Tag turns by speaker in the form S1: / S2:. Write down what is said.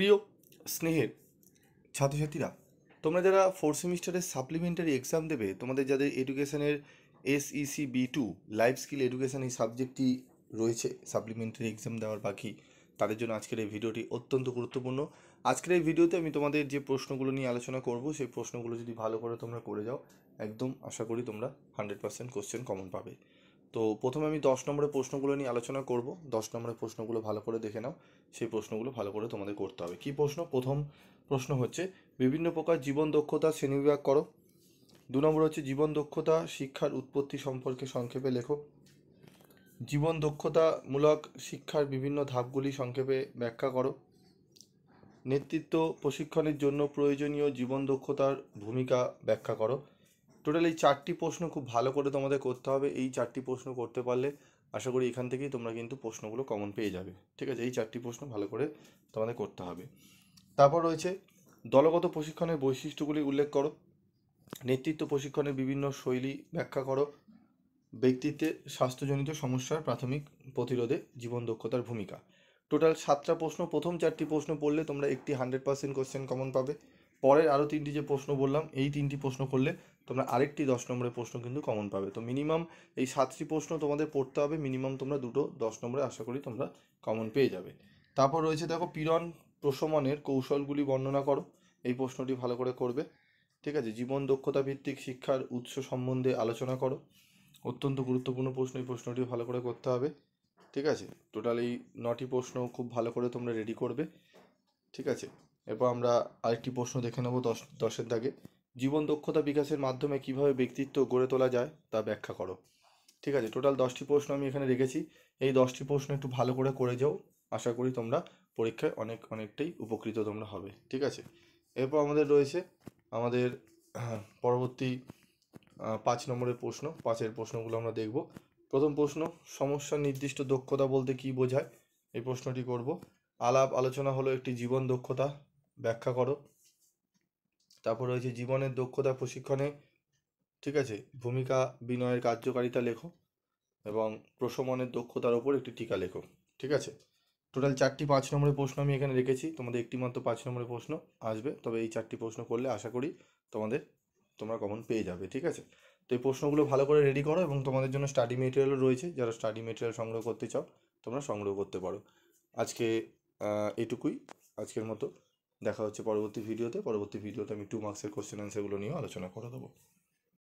S1: প্রিয় স্নেহের ছাত্রছাত্রীরা, তোমরা যারা ফোর্থ সেমিস্টারের সাপ্লিমেন্টারি এক্সাম দেবে, তোমাদের যাদের এডুকেশনের SEC B2 life skill education এই সাবজেক্টটি রয়েছে সাপ্লিমেন্টারি এক্সাম দেওয়ার বাকি, তাদের জন্য আজকের এই ভিডিওটি অত্যন্ত গুরুত্বপূর্ণ। আজকের এই ভিডিওতে আমি তোমাদের যে প্রশ্নগুলো নিয়ে আলোচনা করব, সেই প্রশ্নগুলো যদি ভালো করে তোমরা করে যাও, একদম আশা করি তোমরা 100% কোশ্চেন কমন পাবে। তো প্রথমে আমি 10 নম্বরের প্রশ্নগুলো নিয়ে আলোচনা করব। 10 নম্বরের প্রশ্নগুলো ভালো করে দেখে নাও, সেই প্রশ্নগুলো ভালো করে তোমাদের করতে হবে। কী প্রশ্ন? প্রথম প্রশ্ন হচ্ছে বিভিন্ন প্রকার জীবন দক্ষতা শ্রেণীবিভাগ করো। 2 নম্বর হচ্ছে জীবন দক্ষতা শিক্ষার উৎপত্তি সম্পর্কে সংক্ষেপে লেখো। জীবন দক্ষতামূলক শিক্ষার বিভিন্ন ধাপগুলি সংক্ষেপে ব্যাখ্যা করো। নেতৃত্ব প্রশিক্ষণের জন্য প্রয়োজনীয় জীবন দক্ষতার ভূমিকা ব্যাখ্যা করো। টোটাল এই 4টি প্রশ্ন খুব ভালো করে তোমাদের করতে হবে। এই 4টি প্রশ্ন করতে পারলে আশা করি এখান থেকেই তোমরা কিন্তু প্রশ্নগুলো কমন পেয়ে যাবে। ঠিক আছে, এই 4টি প্রশ্ন ভালো করে তোমাদের করতে হবে। তারপর রয়েছে দলগত প্রশিক্ষণের বৈশিষ্ট্যগুলি উল্লেখ করো। নেতৃত্ব প্রশিক্ষণের বিভিন্ন শৈলী ব্যাখ্যা করো। ব্যক্তিত্বে স্বাস্থ্যজনিত সমস্যার প্রাথমিক প্রতিরোধে জীবন দক্ষতার ভূমিকা। টোটাল 7টা প্রশ্ন। প্রথম 4টি প্রশ্ন পড়লে তোমরা একটি 100% কোশ্চেন কমন পাবে। পরের আরও 3টি যে প্রশ্ন বললাম, এই 3টি প্রশ্ন করলে তোমরা আরেকটি 10 নম্বরের প্রশ্ন কিন্তু কমন পাবে। তো মিনিমাম এই 7টি প্রশ্ন তোমাদের পড়তে হবে। মিনিমাম তোমরা দুটো 10 নম্বরে আশা করি তোমরা কমন পেয়ে যাবে। তারপর রয়েছে দেখো পীড়ন প্রশমনের কৌশলগুলি বর্ণনা করো। এই প্রশ্নটি ভালো করে করবে। ঠিক আছে, জীবন দক্ষতা ভিত্তিক শিক্ষার উৎস সম্বন্ধে আলোচনা করো। অত্যন্ত গুরুত্বপূর্ণ প্রশ্ন, এই প্রশ্নটি ভালো করে করতে হবে। ঠিক আছে, টোটাল এই 9টি প্রশ্ন খুব ভালো করে তোমরা রেডি করবে। ঠিক আছে, এরপর আমরা আরেকটি প্রশ্ন দেখে নেব 10-10-এর দাগে। জীবন দক্ষতা বিকাশের মাধ্যমে কিভাবে ব্যক্তিত্ব গড়ে তোলা যায় তা ব্যাখ্যা করো। ঠিক আছে, টোটাল 10টি প্রশ্ন আমি এখানে রেখেছি। এই 10টি প্রশ্ন একটু ভালো করে করে যাও, আশা করি তোমরা পরীক্ষায় অনেকটাই উপকৃত তোমরা হবে। ঠিক আছে, এরপর আমাদের রয়েছে আমাদের পরবর্তী 5 নম্বরের প্রশ্ন। 5-এর প্রশ্নগুলো আমরা দেখব। প্রথম প্রশ্ন, সমস্যা নির্দিষ্ট দক্ষতা বলতে কী বোঝায়? এই প্রশ্নটি করব। আলাপ আলোচনা হলো একটি জীবন দক্ষতা, ব্যাখ্যা করো। তারপর রয়েছে জীবনের দক্ষতা প্রশিক্ষণে, ঠিক আছে, ভূমিকা বিনয়ের কার্যকারিতা লেখো এবং প্রশমনের দক্ষতার ওপর একটি টিকা লেখো। ঠিক আছে, টোটাল 4টি 5 নম্বরের প্রশ্ন আমি এখানে রেখেছি। তোমাদের একটি মাত্র 5 নম্বরের প্রশ্ন আসবে, তবে এই 4টি প্রশ্ন করলে আশা করি তোমরা কমন পেয়ে যাবে। ঠিক আছে, তো এই প্রশ্নগুলো ভালো করে রেডি করো এবং তোমাদের জন্য স্টাডি মেটেরিয়ালও রয়েছে। যারা স্টাডি মেটেরিয়াল সংগ্রহ করতে চাও তোমরা সংগ্রহ করতে পারো। আজকে এটুকুই আজকের মতো। দেখা হচ্ছে পরবর্তী ভিডিওতে। পরবর্তী ভিডিওতে আমি 2 মার্কসের কোশ্চেন অ্যান্সারগুলো নিয়েও আলোচনা করে দেবো।